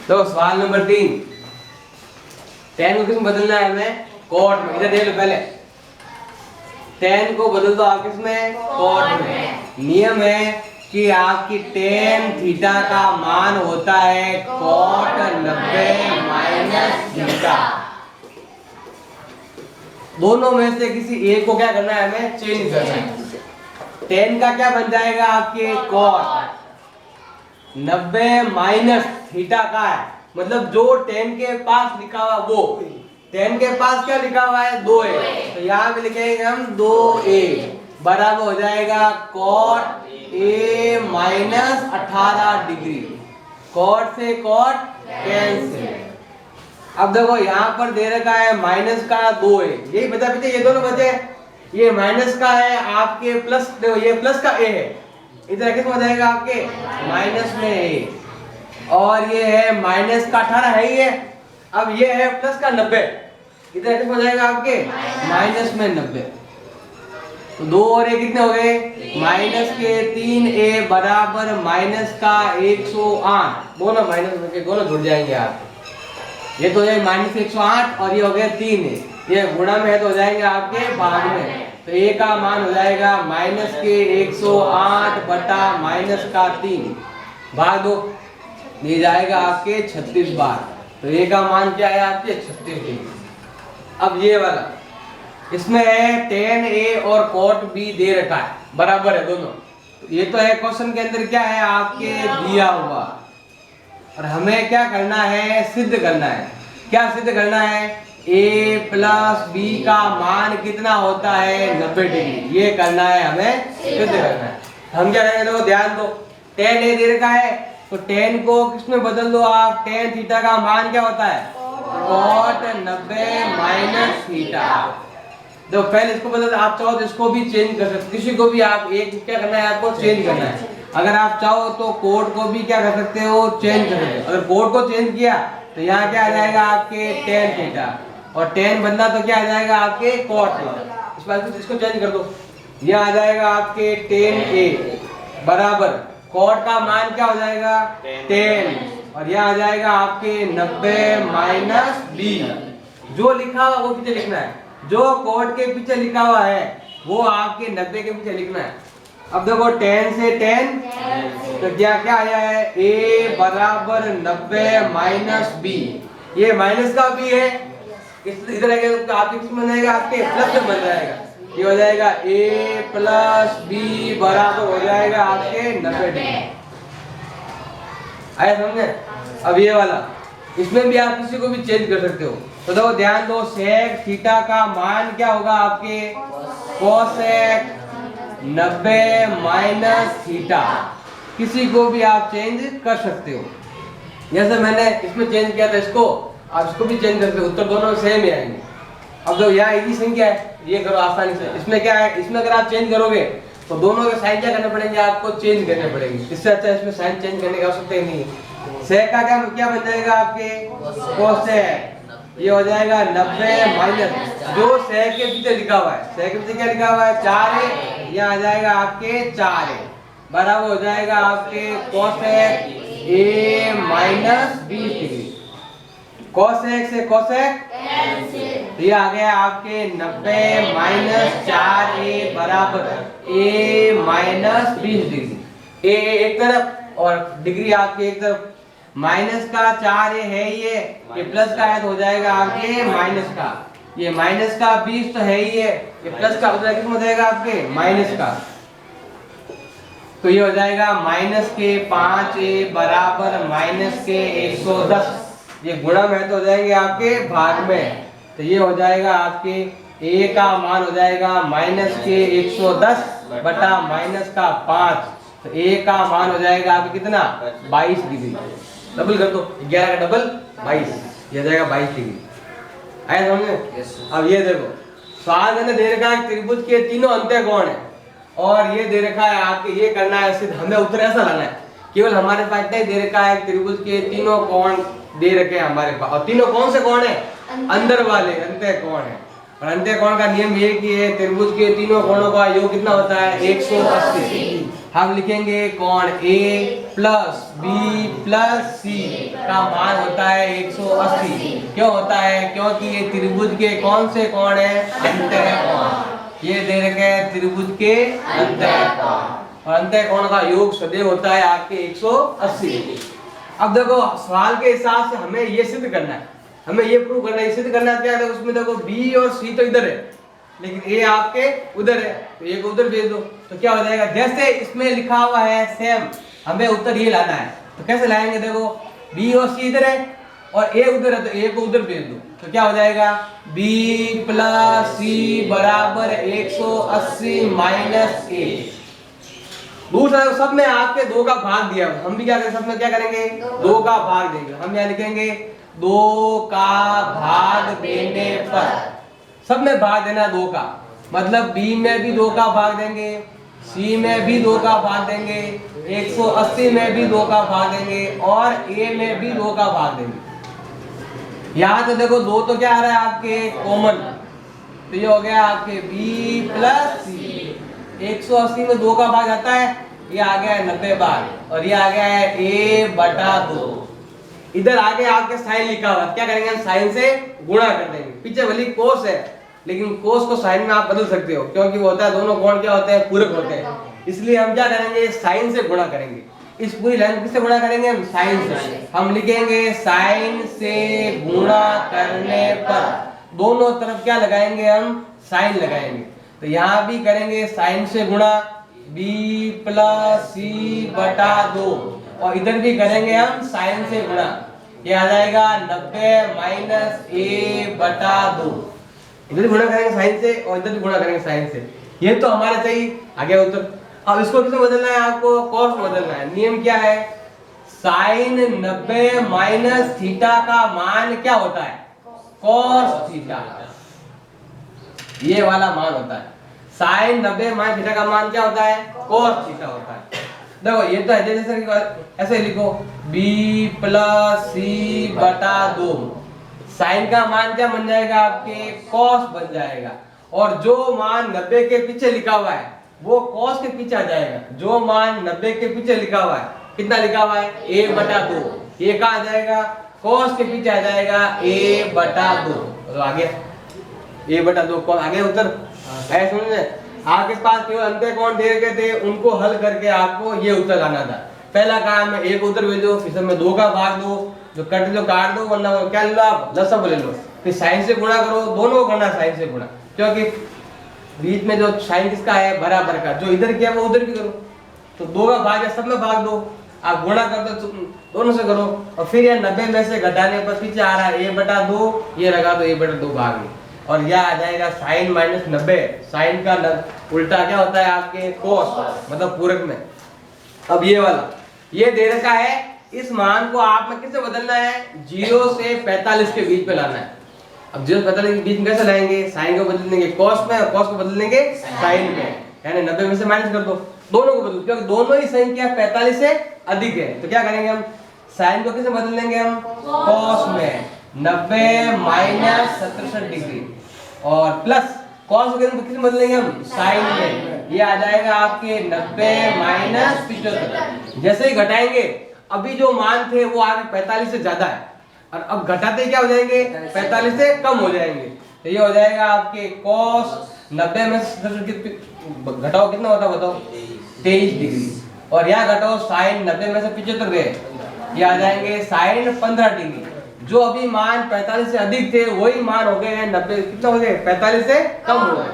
तो सवाल number 3, tan को किस में बदलना है हमें? cot में। इधर देख लो पहले, tan को बदल दो आप किस में? cot में। नियम है कि आपकी tan थीटा का मान होता है cot 90 माइनस थीटा। दोनों में से किसी एक को क्या करना है हमें? चेंज करना है। tan का क्या बन जाएगा आपके? cot 90 माइनस थीटा का है, मतलब जो tan के पास लिखा हुआ वो tan के पास क्या लिखा हुआ है? 2a, तो यहाँ पे लिखेंगे हम 2a बराबर हो जाएगा cot a minus 18 degree. cot से cot कैंसिल। अब देखो यहाँ पर दे रखा है माइनस का 2a, यही बचा पीछे ये दोनों बचे। ये माइनस का है आपके प्लस, देखो ये प्लस का a है, इधर किस में हो जाएगा आपके? माइनस में a, और ये है माइनस का 18 है ये। अब ये है प्लस का 90, इधर किस में हो जाएगा आपके? माइनस में 90। तो 2 और a कितने हो गए? माइनस के 3a बराबर माइनस का 108। दोनों माइनस में दोनों जुड़ जाएंगे आप, ये तो हो जाएगा माइनस 108 और ये हो गया 3a, ये गुणा में है तो हो जाएंगे आपके भाग में। तो a का मान हो जाएगा माइनस के 108 बटा माइनस का 3 भाग 2, ये जाएगा आपके 36 बार। तो a का मान क्या है आपके? 36 डिग्री। अब ये वाला, इसमें है tan a और cot b दे रखा है, बराबर है दोनों। ये तो है क्वेश्चन के अंदर क्या है आपके? दिया हुआ, और हमें क्या करना है? सिद्ध करना है। क्या सिद्ध करना है? a प्लस b का मान कितना होता है? 90 डिग्री। ये करना है हमें, सिद्ध करना है। हम क्या करेंगे? देखो ध्यान दो, tan a दे रखा है तो tan को किस में बदल दो आप? tan थीटा का मान क्या होता है? cot 90 minus theta. तो पहले इसको बदल, आप चाहो तो इसको भी चेंज कर सकते, किसी को भी आप एक क्या करना है आपको? चेंज करना है। अगर आप चाहो तो कोड को भी क्या कर सकते हो? चेंज कर सकते हो। अगर कोड को चेंज किया तो यहाँ क्या आ जाएगा आपके? tan थीटा, और tan बनना तो क्या आ जाएगा आपके? cot theta. इस बार इसको चेंज कर दो, ये आ जाएगा आपके tan a बराबर cot का मान क्या हो जाएगा? 10, और यह आ जाएगा आपके 90 माइनस b। जो लिखा हुआ वो पीछे लिखना है, जो cot के पीछे लिखा हुआ है वो आपके 90 के पीछे लिखना है। अब देखो tan से tan, तो क्या क्या आया है? a बराबर 90 माइनस b, ये माइनस का b है, इधर आएगा तो आपके किस में जाएगा? आपके प्लस में बन जाएगा। ये हो जाएगा a प्लस b बराबर हो जाएगा आपके 90 डिग्री। आया समझे? अब ये वाला, इसमें भी आप किसी को भी चेंज कर सकते हो। तो देखो ध्यान दो, सेक थीटा का मान क्या होगा आपके? Cosec 90 minus theta. किसी को भी आप चेंज कर सकते हो, जैसे मैंने इसमें चेंज किया था, इसको आप इसको भी चेंज करते हो, उत्तर दोनों सेम ही आएंगे। अब जो यहाँ इजी संख्या है, ये करो आसानी से। इसमें क्या है? इसमें अगर आप चेंज करोगे तो दोनों के साइन क्या करने पड़ेंगे? आपको चेंज करने पड़ेंगे। इससे अच्छा इसमें साइन चेंज करने की आवश्यकता ही नहीं है। सेक का क्या बन जाएगा आपके? कोसेक, ये हो जाएगा 90 माइनस, जो सेक के पीछे लिखा हुआ है, सेक के पीछे क्या लिखा हुआ है? 4a, ये आ जाएगा आपके 4a बराबर हो जाएगा आपके cosec a minus 20 degree. Cosec से कोसेक कैंसिल, ये आ गया आपके 90 माइनस 4a बराबर a माइनस 20 डिग्री। a एक तरफ और डिग्री आपके एक तरफ। माइनस का 4a है, ये प्लस का है तो हो जाएगा आपके माइनस का। ये माइनस का 20 तो है ही है, ये प्लस का उधर कितना हो जाएगा आपके? माइनस का। तो ये हो जाएगा माइनस के 5a बराबर माइनस के 110। ये गुणा में तो हो जाएंगे आपके भाग में। तो ये हो जाएगा आपके a का मान हो जाएगा माइनस के 110 बटा माइनस का 5। तो a का मान हो जाएगा आपके कितना? 22 डिग्री। डबल कर दो, 11 का डबल 22, ये हो जाएगा 22 डिग्री। आया समझे? अब ये देखो, सवाल मैंने दे रखा है त्रिभुज के तीनों अंत्य कौन है, और ये दे रखा है आपके, ये करना है सिर्फ, हमें उत्तर ऐसा लाना है। केवल हमारे पास इतना ही दे रखा है त्रिभुज के तीनों कोण दे रखे हैं हमारे पास, और तीनों कौन से कोण है? अंदर वाले अंत्य कोण है। और अंत्यकोण का नियम ये कि है त्रिभुज के तीनों कोणों का योग कितना होता है 180। हम लिखेंगे कोण A plus B plus C का मान होता है 180। क्यों होता है? क्योंकि ये त्रिभुज के कौन से कोण है? अंत्यकोण। ये दे रखे हैं त्रिभुज के अंत्यकोण, और अंत्यकोण का योग सदैव होता है आपके 180। अब देखो सवाल के हिसाब से हमें ये सिद्ध करना है, हमें ये प्रूव करना है, सिद्ध करना है क्या है? उसमें देखो B और C तो इधर है लेकिन A आपके उधर है, तो A को उधर भेज दो तो क्या हो जाएगा? जैसे इसमें लिखा हुआ है सेम, हमें उत्तर ये लाना है। तो कैसे लाएंगे? देखो B और C इधर है और A उधर है, तो A को उधर भेज दो तो क्या हो जाएगा? B प्लस C बराबर 180 माइनस A। दूसरा सब में आपके 2 का भाग दिया, हम भी क्या करेंगे? सब में क्या करेंगे? 2 का भाग देंगे। हम यहाँ लिखेंगे 2 का भाग देने पर, सब में भाग देना 2 का, मतलब B में भी 2 का भाग देंगे, C में भी 2 का भाग देंगे, 180 में भी 2 का भाग देंगे और A में भी 2 का भाग देंगे। यहाँ तो देखो 2 तो क्या आ रहा है आपके कॉमन, तो ये हो गया आपके B प्लस C। 180 में 2 का भाग आता है, ये आ गया है 90 बार और ये आ गया है A बटा 2। इधर आगे आपके साइन लिखा हुआ, क्या करेंगे? हम साइन से गुणा कर देंगे। पीछे भले कोस है लेकिन कोस को साइन में आप बदल सकते हो, क्योंकि वो होता है दोनों कोण क्या होते हैं? पूरक होते हैं। इसलिए हम क्या करेंगे? साइन से गुणा करेंगे। इस पूरी लाइन किससे गुणा करेंगे? हम साइन से। हम लिखेंगे साइन से गुणा करने पर, दोनों तरफ क्या लगाएंगे? हम साइन लगाएंगे। तो यहाँ भी करेंगे साइन से गुणा B प्लस C बटा 2 और इधर भी करेंगे हम साइन से गुणा, ये आ जाएगा 90 माइनस A बटा 2। इधर भी गुणा करेंगे साइन से और इधर भी गुणा करेंगे साइन से। ये तो हमारा चाहिए आ गया उत्तर। अब इसको किसमें बदलना है? आपको कॉस में बदलना है। नियम क्या है? साइन 90 माइनस थीटा का मान क्या होता है? Cos theta. ये वाला मान होता है साइन 90 माइनस थीटा का मान क्या होता है? कॉस थीटा होता है। देखो ये तो है, जैसे ऐसे लिखो B प्लस C बटा 2, साइन का मान क्या बन जाएगा? आपके कॉस बन जाएगा, और जो मान 90 के पीछे लिखा हुआ है वो कॉस के पीछे आ जाएगा। जो मान 90 के पीछे लिखा हुआ है, कितना लिखा हुआ है? A बटा 2, ये कहाँ आ जाएगा? कॉस के पीछे आ जाएगा A बटा 2। तो आ गया A बटा 2 कॉस आ गया उत्तर। ऐसे समझे? आपके पास केवल अंत्यकोण दे रखे थे, उनको हल करके आपको ये उत्तर लाना था। पहला काम है A को उधर भेजो, फिर में 2 का भाग दो, जो कट लो काट दो, वरना क्या ले लो आप? लसम ले लो। फिर साइन से गुणा करो, दोनों को करना साइन से गुणा, क्योंकि बीच में जो साइन किसका है? बराबर का। जो इधर किया वो उधर भी करो, तो 2 का भाग है, सब में भाग दो, आप गुणा कर दो, दोनों से करो। और फिर ये 90 में से घटाने पर पीछे आ रहा है A बटा 2, ये लगा दो A बटा 2 भाग में, और यह आ जाएगा साइन माइनस 90। साइन का उल्टा क्या होता है? आपके कोस, मतलब पूरक में। अब ये वाला ये दे रखा है, इस मान को आप में किससे बदलना है? 0 से 45 के बीच में लाना है। अब 0 से 45 के बीच में कैसे लाएंगे? साइन को बदल देंगे कॉस में और कॉस को बदल देंगे साइन में, यानी 90 में से माइनस कर दो, दोनों को बदलो, क्योंकि दोनों ही संख्या 45 से अधिक है। तो क्या करेंगे? हम साइन को किससे बदल देंगे? हम कॉस में 90 माइनस 67 डिग्री, और प्लस कॉस को किससे बदलेंगे? हम साइन में, ये आ जाएगा आपके 90 माइनस 75। जैसे ही घटाएंगे, अभी जो मान थे वो आगे 45 से ज्यादा है, और अब घटाते क्या हो जाएंगे? 45 से कम हो जाएंगे। तो ये हो जाएगा आपके cos 90 में घटाओ कितना होता है बताओ? 23 डिग्री, और यहाँ घटाओ साइन 90 में से 75 गए, ये आ जाएंगे साइन 15 डिग्री। जो अभी मान 45 से अधिक थे वही मान हो गए हैं 90, कितना हो गए? 45 से कम हो गए।